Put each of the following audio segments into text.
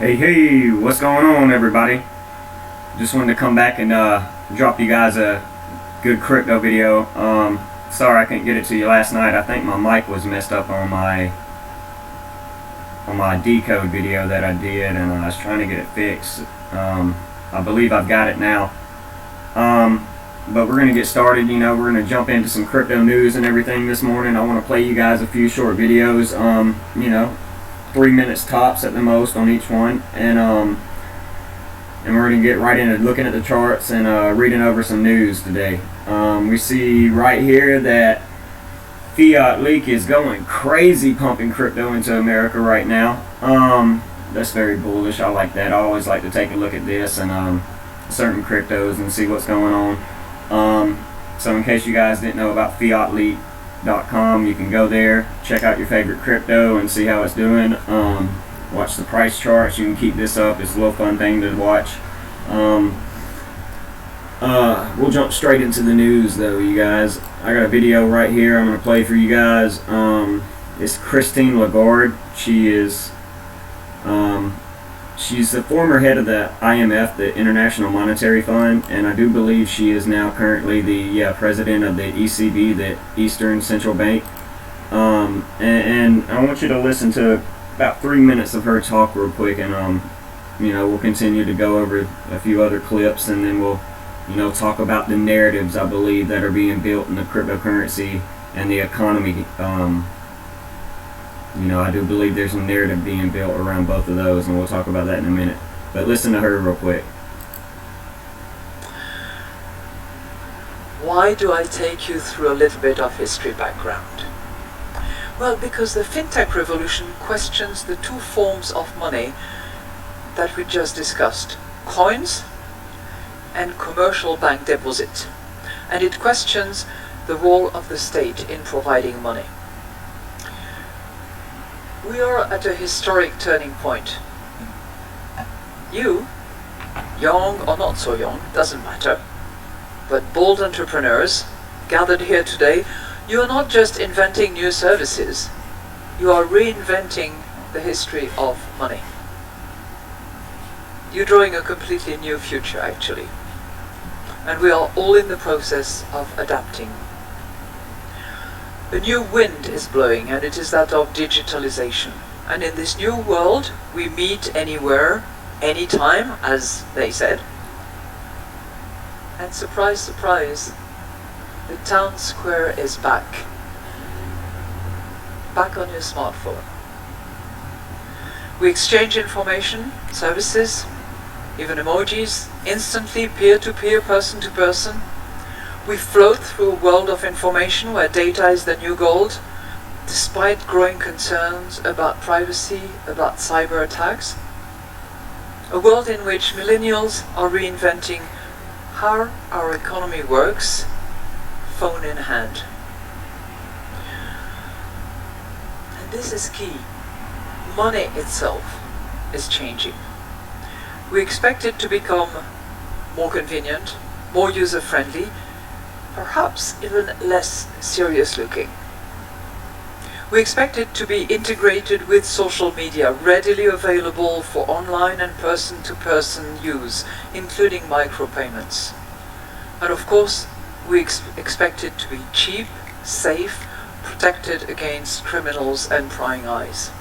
Hey, what's going on, everybody? Just wanted to come back and drop you guys a good crypto video. Sorry I couldn't get it to you last night. I think my mic was messed up on my decode video that I did, and I was trying to get it fixed. I believe I've got it now. But we're going to get started. We're going to jump into some crypto news and everything this morning. I want to play you guys a few short videos. 3 minutes tops at the most on each one, and we're going to get right into looking at the charts and reading over some news today. We see right here that Fiat Leak is going crazy, pumping crypto into America right now. That's very bullish. I like that. I always like to take a look at this and certain cryptos and see what's going on. So in case you guys didn't know about fiatleak.com, you can go there, check out your favorite crypto and see how it's doing. Watch the price charts. You can keep this up. It's a little fun thing to watch. We'll jump straight into the news though, you guys. I got a video right here I'm going to play for you guys. It's Christine Lagarde. She's the former head of the IMF, the International Monetary Fund, and I do believe she is now currently the president of the ECB, the Eastern Central Bank. And I want you to listen to about 3 minutes of her talk real quick, and we'll continue to go over a few other clips, and then we'll talk about the narratives I believe that are being built in the cryptocurrency and the economy. I do believe there's a narrative being built around both of those, and we'll talk about that in a minute. But listen to her real quick. Why do I take you through a little bit of history background? Well, because the fintech revolution questions the two forms of money that we just discussed: coins and commercial bank deposit. And it questions the role of the state in providing money. We are at a historic turning point. You, young or not so young, doesn't matter, but bold entrepreneurs gathered here today, you are not just inventing new services, you are reinventing the history of money. You're drawing a completely new future, actually. And we are all in the process of adapting. A new wind is blowing, and it is that of digitalization. And in this new world, we meet anywhere, anytime, as they said. And surprise, surprise, the town square is back. Back on your smartphone. We exchange information, services, even emojis, instantly, peer-to-peer, person-to-person. We float through a world of information where data is the new gold, despite growing concerns about privacy, about cyber attacks. A world in which millennials are reinventing how our economy works, phone in hand. And this is key. Money itself is changing. We expect it to become more convenient, more user-friendly, perhaps even less serious looking. We expect it to be integrated with social media, readily available for online and person-to-person use, including micropayments. And of course, we expect it to be cheap, safe, protected against criminals and prying eyes.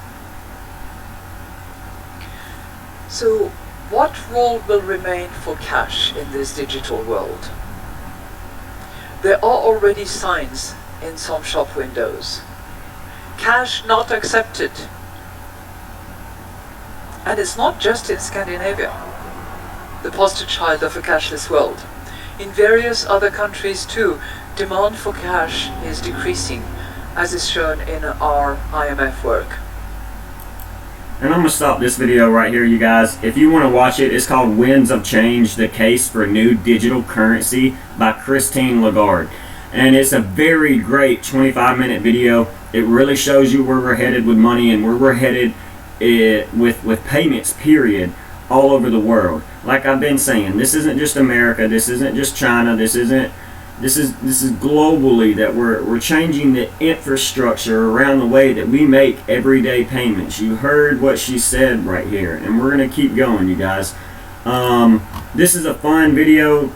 So, what role will remain for cash in this digital world? There are already signs in some shop windows. Cash not accepted. And it's not just in Scandinavia, the poster child of a cashless world. In various other countries too, demand for cash is decreasing, as is shown in our IMF work. And I'm going to stop this video right here, you guys. If you want to watch it, it's called Winds of Change, The Case for New Digital Currency by Christine Lagarde. And it's a very great 25-minute video. It really shows you where we're headed with money and where we're headed with payments, period, all over the world. Like I've been saying, this isn't just America, this isn't just China, this isn't This is globally that we're changing the infrastructure around the way that we make everyday payments. You heard what she said right here, and we're gonna keep going, you guys. This is a fun video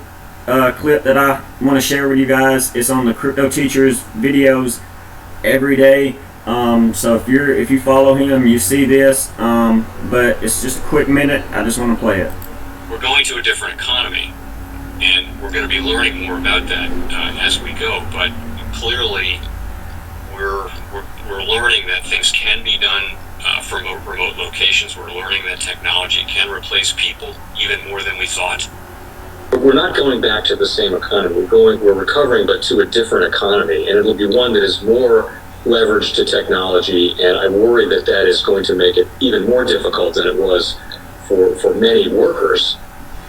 clip that I want to share with you guys. It's on the Crypto Teachers videos every day. So if you follow him, you see this. But it's just a quick minute. I just want to play it. We're going to a different economy, and we're going to be learning more about that as we go. But clearly, we're learning that things can be done from remote locations. We're learning that technology can replace people even more than we thought. We're not going back to the same economy. We're recovering, but to a different economy, and it'll be one that is more leveraged to technology. And I worry that that is going to make it even more difficult than it was for many workers.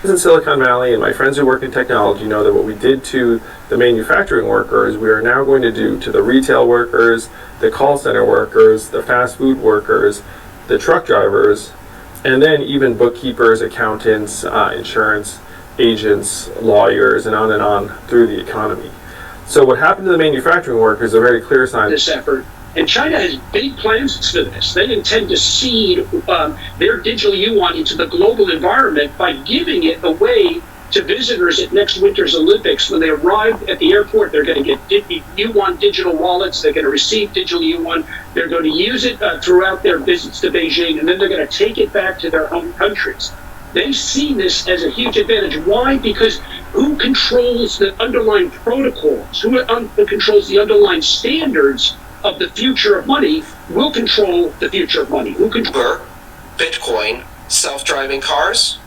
In Silicon Valley, and my friends who work in technology know that what we did to the manufacturing workers, we are now going to do to the retail workers, the call center workers, the fast food workers, the truck drivers, and then even bookkeepers, accountants, insurance agents, lawyers, and on through the economy. So what happened to the manufacturing workers is a very clear sign. This effort, and China has big plans for this. They intend to seed their digital yuan into the global environment by giving it away to visitors at next winter's Olympics. When they arrive at the airport, they're going to get yuan digital wallets. They're going to receive digital yuan. They're going to use it throughout their visits to Beijing, and then they're going to take it back to their home countries. They see this as a huge advantage. Why? Because who controls the underlying protocols, who controls the underlying standards of the future of money will control the future of money. Who controls Bitcoin, self-driving cars?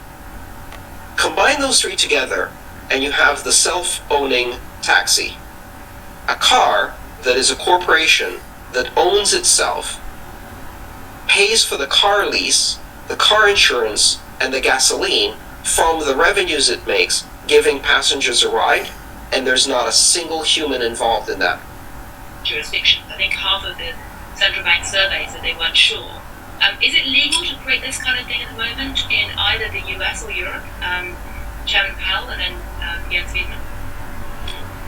Combine those three together and you have the self-owning taxi. A car that is a corporation that owns itself, pays for the car lease, the car insurance, and the gasoline from the revenues it makes, giving passengers a ride, and there's not a single human involved in that. Jurisdiction. I think half of the central bank surveys that they weren't sure. Is it legal to create this kind of thing at the moment in either the US or Europe? Chairman Powell and then Jens Wiedmann?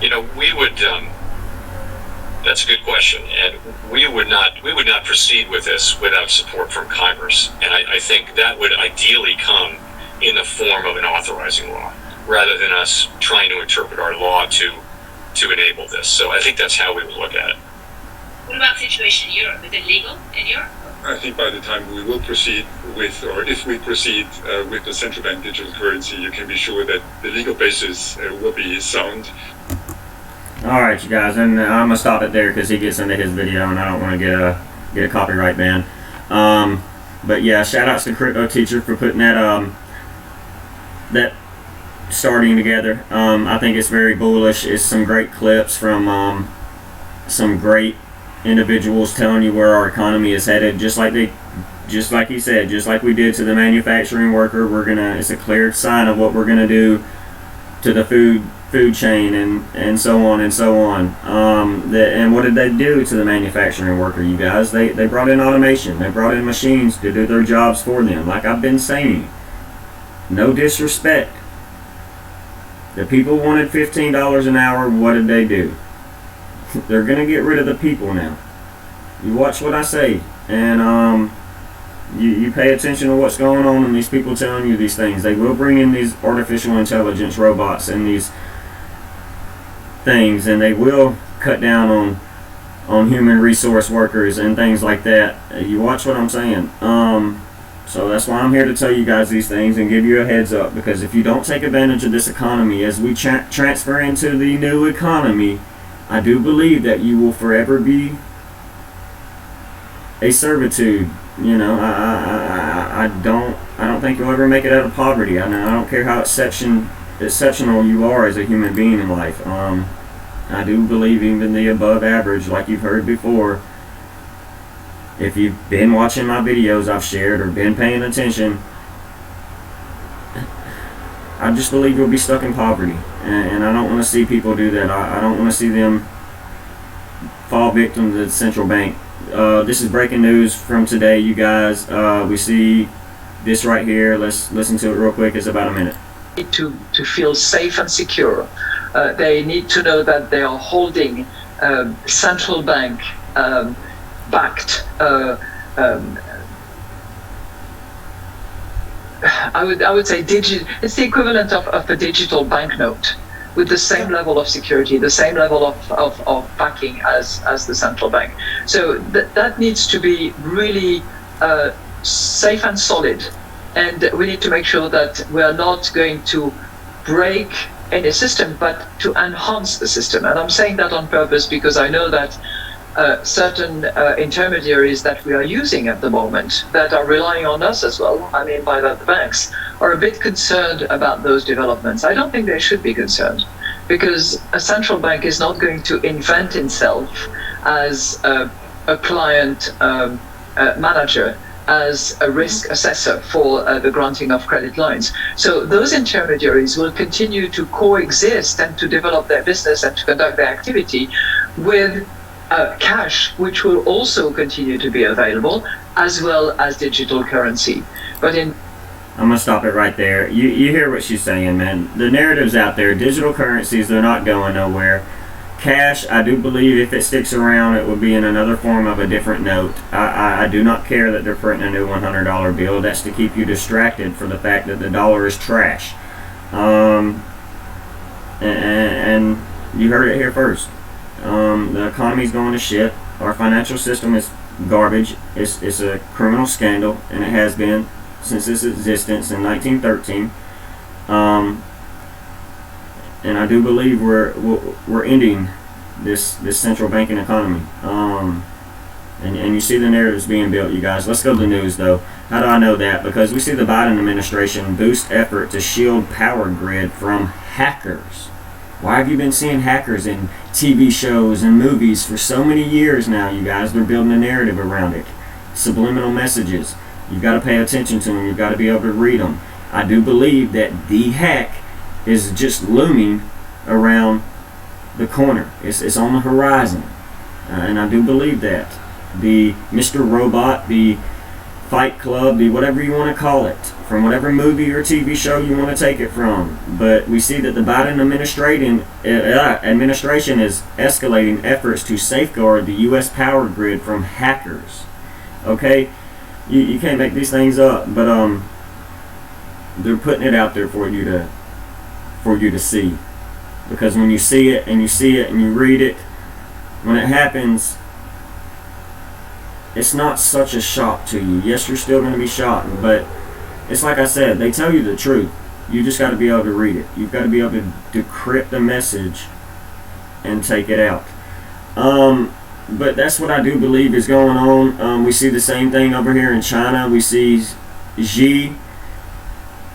You know, we would. That's a good question, and we would not proceed with this without support from Congress, and I think that would ideally come in the form of an authorizing law, rather than us trying to interpret our law to enable this. So I think that's how we would look at it. What about the situation in Europe? Is it legal in Europe? I think by the time we will proceed with, or if we proceed with the central bank digital currency, you can be sure that the legal basis will be sound. Alright, you guys, and I'm gonna stop it there because he gets into his video and I don't want to get a copyright ban. But yeah, shout outs to Crypto Teacher for putting that starting together. I think it's very bullish. It's some great clips from some great individuals telling you where our economy is headed, just like he said, just like we did to the manufacturing worker. It's a clear sign of what we're gonna do to the food chain and so on and so on. And what did they do to the manufacturing worker, you guys? They brought in automation. They brought in machines to do their jobs for them. Like I've been saying, no disrespect. The people wanted $15 an hour. What did they do? They're gonna get rid of the people now. You watch what I say, and you pay attention to what's going on and these people telling you these things. They will bring in these artificial intelligence robots and these things, and they will cut down on human resource workers and things like that. You watch what I'm saying. So that's why I'm here to tell you guys these things and give you a heads up, because if you don't take advantage of this economy as we transfer into the new economy, I do believe that you will forever be a servitude. You know, I don't think you'll ever make it out of poverty. I don't care how exceptional you are as a human being in life. I do believe even the above average, like you've heard before, if you've been watching my videos I've shared or been paying attention, I just believe you'll be stuck in poverty. And I don't want to see people do that. I don't want to see them fall victim to the central bank. This is breaking news from today, you guys. We see this right here. Let's listen to it real quick. It's about a minute. To feel safe and secure They need to know that they are holding central bank backed. I would say it's the equivalent of a digital banknote, with the same level of security, the same level of backing as the central bank. So that needs to be really safe and solid, and we need to make sure that we are not going to break any system, but to enhance the system. And I'm saying that on purpose because I know that certain intermediaries that we are using at the moment, that are relying on us as well, I mean by that the banks, are a bit concerned about those developments. I don't think they should be concerned, because a central bank is not going to invent itself as a client manager, as a risk assessor for the granting of credit lines. So those intermediaries will continue to coexist and to develop their business and to conduct their activity with cash, which will also continue to be available, as well as digital currency. But I'm gonna stop it right there. You hear what she's saying, man. The narrative's out there. Digital currencies, they're not going nowhere. Cash, I do believe if it sticks around, it will be in another form of a different note. I do not care that they're printing a new $100 bill. That's to keep you distracted from the fact that the dollar is trash. And you heard it here first. The economy's going to shit. Our financial system is garbage. It's a criminal scandal, and it has been since its existence in 1913. And I do believe we're ending this central banking economy. And you see the narratives being built, you guys. Let's go to the news, though. How do I know that? Because we see the Biden administration boost effort to shield power grid from hackers. Why have you been seeing hackers in TV shows and movies for so many years now, you guys? They're building a narrative around it. Subliminal messages. You've got to pay attention to them. You've got to be able to read them. I do believe that the hack is just looming around the corner. It's on the horizon. And I do believe that. The Mr. Robot, the Fight Club, the whatever you want to call it, from whatever movie or TV show you want to take it from. But we see that the Biden administration is escalating efforts to safeguard the U.S. power grid from hackers. Okay? You can't make these things up, but they're putting it out there for you to see. Because when you see it and you read it, when it happens, it's not such a shock to you. Yes, you're still going to be shocked, but it's like I said, they tell you the truth. You just got to be able to read it. You've got to be able to decrypt the message and take it out. But that's what I do believe is going on. We see the same thing over here in China. We see Xi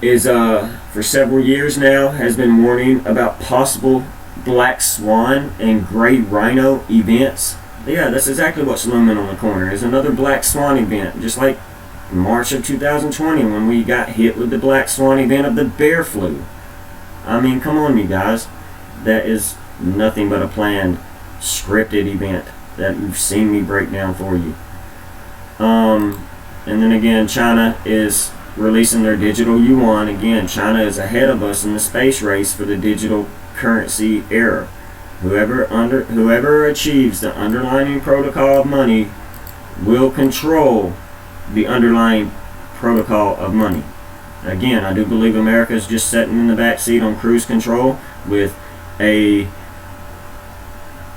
is for several years now has been warning about possible black swan and gray rhino events. Yeah, that's exactly what's looming on the corner. Is another black swan event, just like March of 2020 when we got hit with the black swan event of the bear flu. I mean, come on, you guys. That is nothing but a planned, scripted event that you've seen me break down for you. And then again, China is releasing their digital yuan. Again, China is ahead of us in the space race for the digital currency era. Whoever achieves the underlying protocol of money will control the underlying protocol of money. Again, I do believe America is just sitting in the back seat on cruise control with a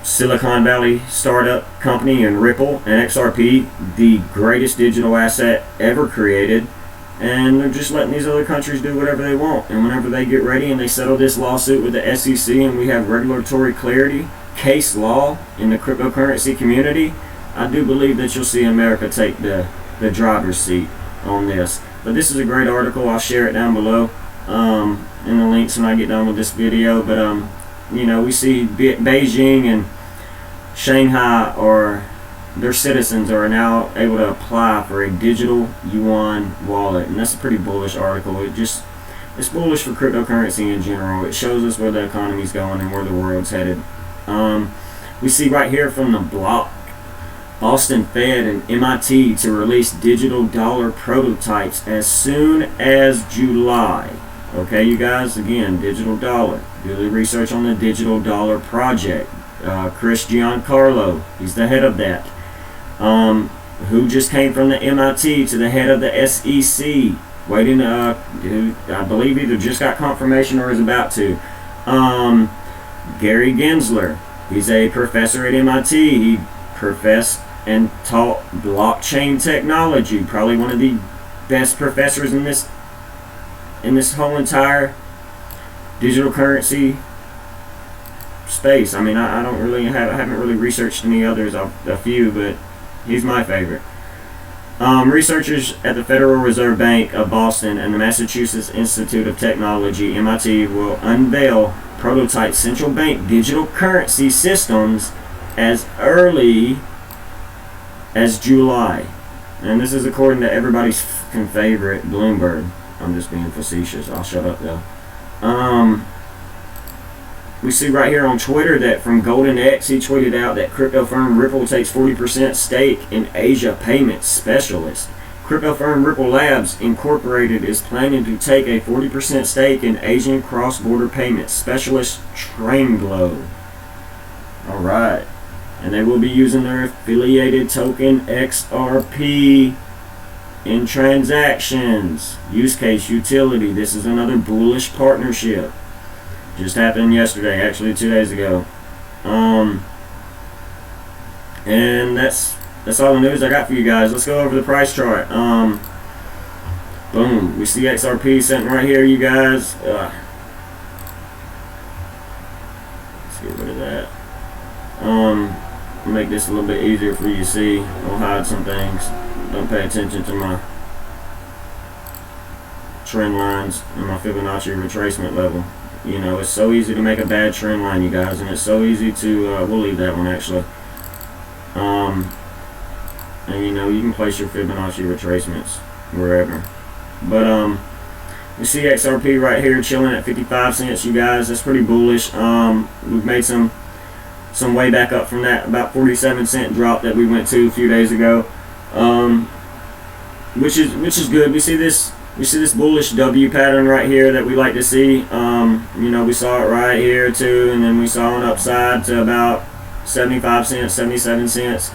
Silicon Valley startup company in Ripple and XRP, the greatest digital asset ever created. And they're just letting these other countries do whatever they want. And whenever they get ready and they settle this lawsuit with the SEC and we have regulatory clarity, case law in the cryptocurrency community, I do believe that you'll see America take the driver's seat on this. But this is a great article. I'll share it down below in the links when I get done with this video. But, we see Beijing and Shanghai or their citizens are now able to apply for a digital yuan wallet, and that's a pretty bullish article. It's bullish for cryptocurrency in general. It shows us where the economy's going and where the world's headed. We see right here from the block, Boston Fed and MIT to release digital dollar prototypes as soon as July. Okay, you guys, again, digital dollar. Do the research on the digital dollar project. Chris Giancarlo, he's the head of that. Who just came from the MIT to the head of the SEC. Waiting, who I believe either just got confirmation or is about to. Gary Gensler, he's a professor at MIT. He professed and taught blockchain technology. Probably one of the best professors in this whole entire digital currency space. I mean, I haven't really researched any others. A few, but he's my favorite. Researchers at the Federal Reserve Bank of Boston and the Massachusetts Institute of Technology, MIT, will unveil prototype central bank digital currency systems as early as July. And this is according to everybody's favorite, Bloomberg. I'm just being facetious. I'll shut up though. We see right here on Twitter that from Golden X, he tweeted out that crypto firm Ripple takes 40% stake in Asia Payments Specialist. Crypto firm Ripple Labs Incorporated is planning to take a 40% stake in Asian cross-border payments specialist TrainGlow. Alright. And they will be using their affiliated token XRP in transactions. Use case utility. This is another bullish partnership. Just happened yesterday, actually 2 days ago. And that's all the news I got for you guys. Let's go over the price chart. Boom. We see XRP sitting right here, you guys. Let's get rid of that. Make this a little bit easier for you to see. I'll hide some things. Don't pay attention to my trend lines and my Fibonacci retracement level. You know, it's so easy to make a bad trend line, you guys, and it's so easy to, we'll leave that one actually. And you know, you can place your Fibonacci retracements wherever. But, we see XRP right here chilling at 55 cents, you guys. That's pretty bullish. We've made some way back up from that about 47-cent drop that we went to a few days ago. Which is good. We see this bullish W pattern right here that we like to see. You know, we saw it right here too, and then we saw an upside to about 75 cents, 77 cents.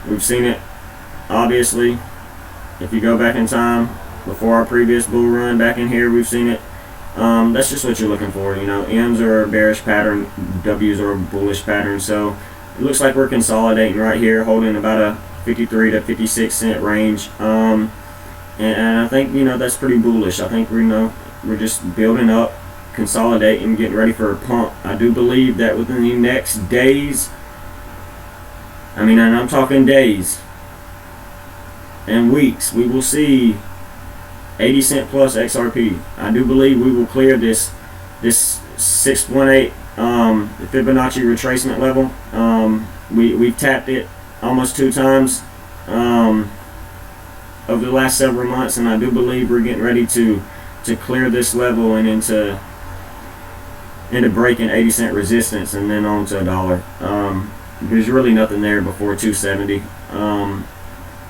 We've seen it, obviously, if you go back in time, before our previous bull run back in here, we've seen it. That's just what you're looking for, you know. M's are a bearish pattern, W's are a bullish pattern, so it looks like we're consolidating right here, holding about a 53 to 56 cent range. And I think, you know, that's pretty bullish. I think we're just building up, consolidating, getting ready for a pump. I do believe that within the next days, I mean, and I'm talking days and weeks, we will see 80 cent plus XRP. I do believe we will clear this 618 Fibonacci retracement level. We've tapped it almost 2 times over the last several months, and I do believe we're getting ready to clear this level and into breaking 80 cent resistance and then on to $1. There's really nothing there before 270.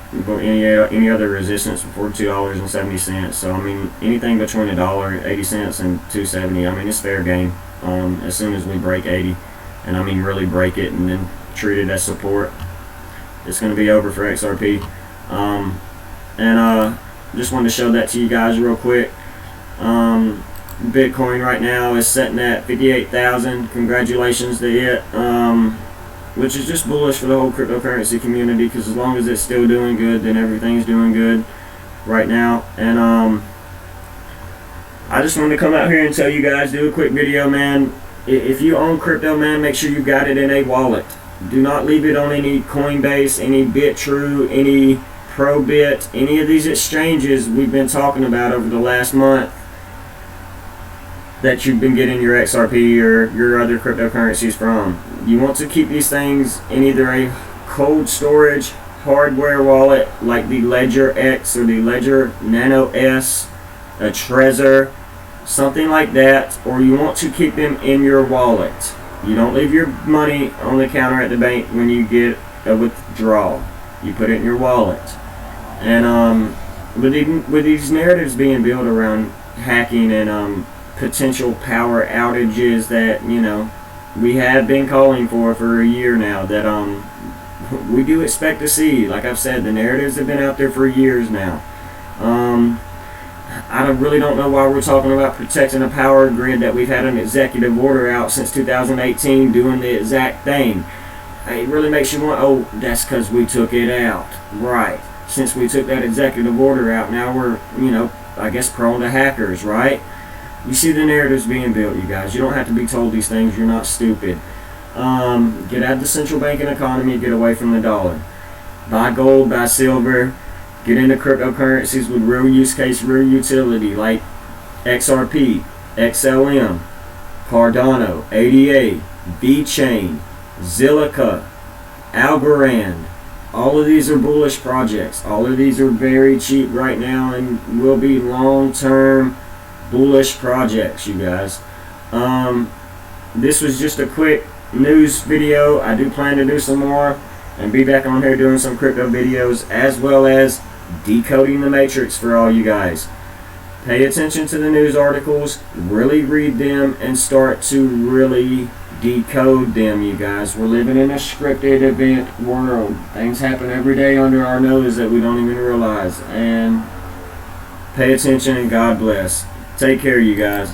Before any other resistance before $2.70. So I mean, anything between $1.80 and 270. I mean, it's fair game. As soon as we break 80, and I mean really break it and then treat it as support, it's going to be over for XRP. And just wanted to show that to you guys real quick. Bitcoin right now is sitting at 58,000. Congratulations to it. Which is just bullish for the whole cryptocurrency community, because as long as it's still doing good, then everything's doing good right now. And I just wanted to come out here and tell you guys, do a quick video, man. If you own crypto, man, make sure you got it in a wallet. Do not leave it on any Coinbase, any BitTrue, any Probit, any of these exchanges we've been talking about over the last month that you've been getting your XRP or your other cryptocurrencies from. You want to keep these things in either a cold storage hardware wallet like the Ledger X or the Ledger Nano S, a Trezor, something like that, or you want to keep them in your wallet. You don't leave your money on the counter at the bank when you get a withdrawal. You put it in your wallet. And with these narratives being built around hacking and potential power outages that we have been calling for a year now, that we do expect to see. Like I've said, the narratives have been out there for years now. I really don't know why we're talking about protecting a power grid that we've had an executive order out since 2018 doing the exact thing. It really makes you want, oh, that's because we took it out. Right. Since we took that executive order out, now we're, I guess prone to hackers, right? You see the narratives being built, you guys. You don't have to be told these things. You're not stupid. Get out of the central banking economy. Get away from the dollar. Buy gold, buy silver. Get into cryptocurrencies with real use case, real utility, like XRP, XLM, Cardano, ADA, VeChain, Zilliqa, Algorand. All of these are bullish projects. All of these are very cheap right now and will be long-term bullish projects, you guys. This was just a quick news video. I do plan to do some more and be back on here doing some crypto videos, as well as decoding the matrix for all you guys. Pay attention to the news articles, really read them, and start to really decode them, you guys. We're living in a scripted event world. Things happen every day under our nose that we don't even realize. And pay attention, and God bless. Take care, you guys.